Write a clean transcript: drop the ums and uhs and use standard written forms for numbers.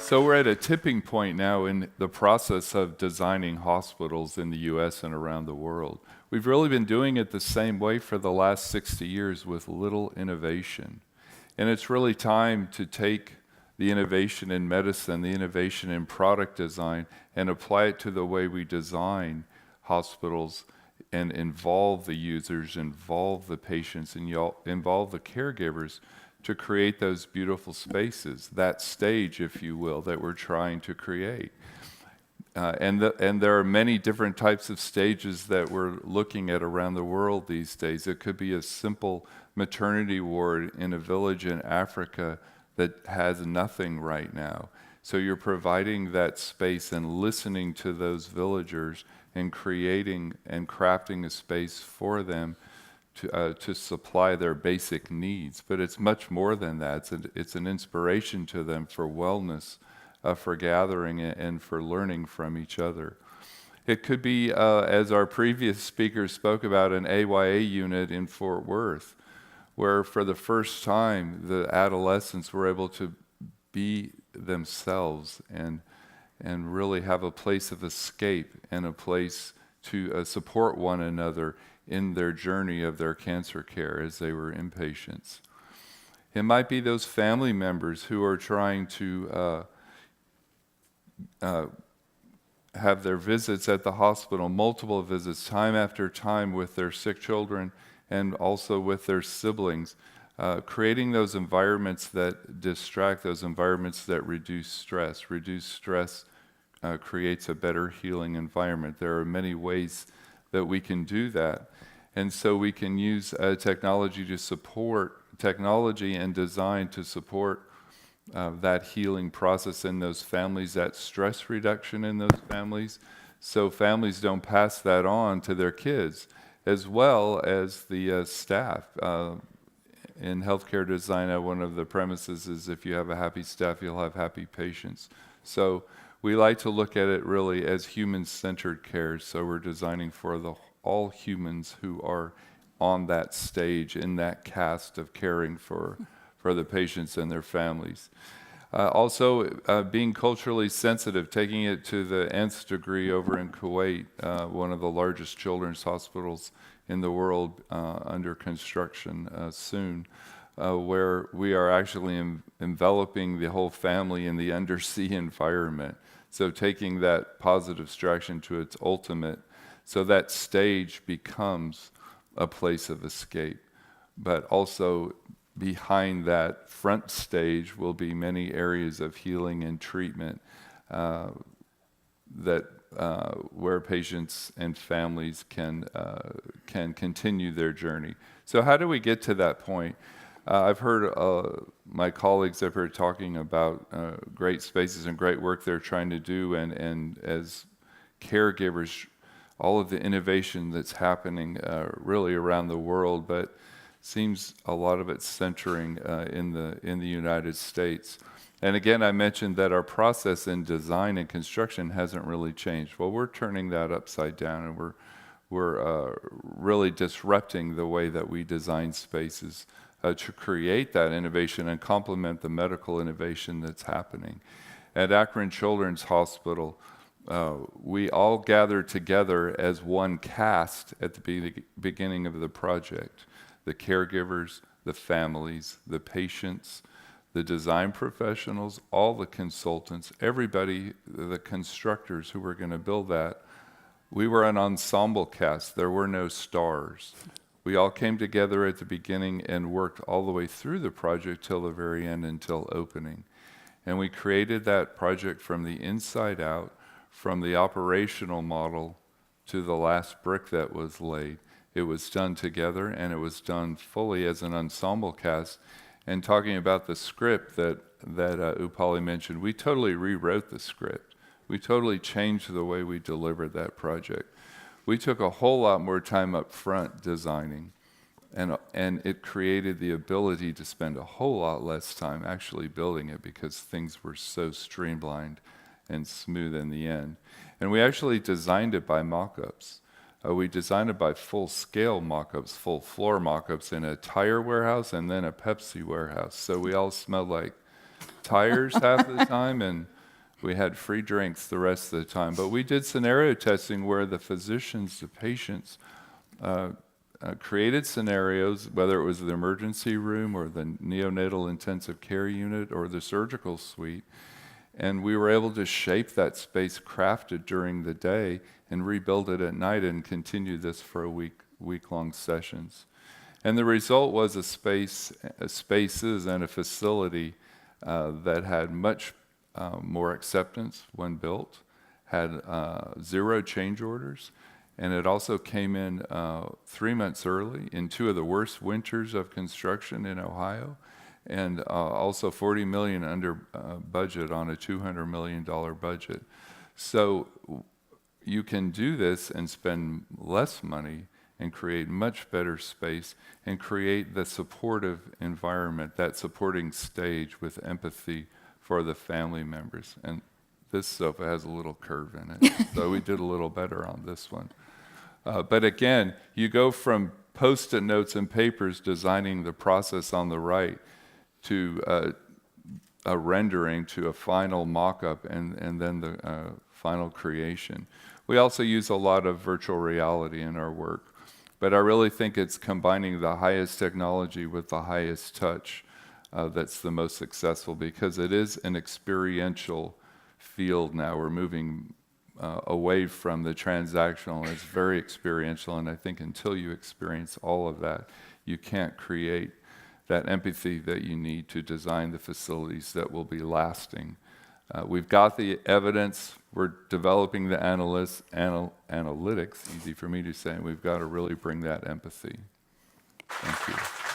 So we're at a tipping point now in the process of designing hospitals in the U.S. and around the world. We've really been doing it the same way for the last 60 years with little innovation. And it's really time to take the innovation in medicine, the innovation in product design, and apply it to the way we design hospitals and involve the users, involve the patients, and involve the caregivers to create those beautiful spaces, that stage, if you will, that we're trying to create. And there are many different types of stages that we're looking at around the world these days. It could be a simple maternity ward in a village in Africa that has nothing right now. So you're providing that space and listening to those villagers and creating and crafting a space for them to supply their basic needs. But it's much more than that. It's an inspiration to them for wellness, for gathering and for learning from each other. It could be, as our previous speakers spoke about, an AYA unit in Fort Worth, where for the first time the adolescents were able to be themselves and really have a place of escape and a place to support one another in their journey of their cancer care as they were inpatients. It might be those family members who are trying to have their visits at the hospital, multiple visits, time after time with their sick children and also with their siblings, creating those environments that distract, those environments that reduce stress. Reduced stress creates a better healing environment. There are many ways that we can do that. And so we can use technology and design to support that healing process in those families, that stress reduction in those families, so families don't pass that on to their kids, as well as the staff. In healthcare design, one of the premises is if you have a happy staff, you'll have happy patients. So we like to look at it really as human-centered care, so we're designing for all humans who are on that stage, in that cast of caring for the patients and their families. Also, being culturally sensitive, taking it to the nth degree over in Kuwait, one of the largest children's hospitals in the world under construction soon, where we are actually enveloping the whole family in the undersea environment. So taking that positive distraction to its ultimate, so that stage becomes a place of escape. But also behind that front stage will be many areas of healing and treatment where patients and families can continue their journey. So how do we get to that point? I've heard my colleagues up here talking about great spaces and great work they're trying to do, and as caregivers, all of the innovation that's happening really around the world, but seems a lot of it centering in the United States. And again, I mentioned that our process in design and construction hasn't really changed. Well, we're turning that upside down, and we're really disrupting the way that we design spaces to create that innovation and complement the medical innovation that's happening. At Akron Children's Hospital, we all gathered together as one cast at the beginning of the project. The caregivers, the families, the patients, the design professionals, all the consultants, everybody, the constructors who were going to build that. We were an ensemble cast. There were no stars. We all came together at the beginning and worked all the way through the project till the very end, until opening. And we created that project from the inside out, from the operational model to the last brick that was laid. It was done together, and it was done fully as an ensemble cast. And talking about the script that Upali mentioned, we totally rewrote the script. We totally changed the way we delivered that project. We took a whole lot more time up front designing, and it created the ability to spend a whole lot less time actually building it, because things were so streamlined and smooth in the end. And we actually designed it by mock-ups. We designed it by full-scale mock-ups, full-floor mock-ups in a tire warehouse and then a Pepsi warehouse. So we all smelled like tires half the time, and We had free drinks the rest of the time. But we did scenario testing where the physicians, the patients, created scenarios, whether it was the emergency room or the neonatal intensive care unit or the surgical suite, and we were able to shape that space, craft it during the day, and rebuild it at night and continue this for a week-long sessions. And the result was spaces and a facility that had much more acceptance when built, had 0 change orders, and it also came in 3 months early in 2 of the worst winters of construction in Ohio, and also $40 million under budget on a $200 million budget. So you can do this and spend less money and create much better space and create the supportive environment, that supporting stage with empathy for the family members. And this sofa has a little curve in it, so we did a little better on this one. But again, you go from Post-it notes and papers designing the process on the right to a rendering to a final mock-up and then the final creation. We also use a lot of virtual reality in our work, but I really think it's combining the highest technology with the highest touch that's the most successful, because it is an experiential field now. We're moving away from the transactional, and it's very experiential, and I think until you experience all of that, you can't create that empathy that you need to design the facilities that will be lasting. We've got the evidence, we're developing the analytics, easy for me to say, and we've got to really bring that empathy. Thank you.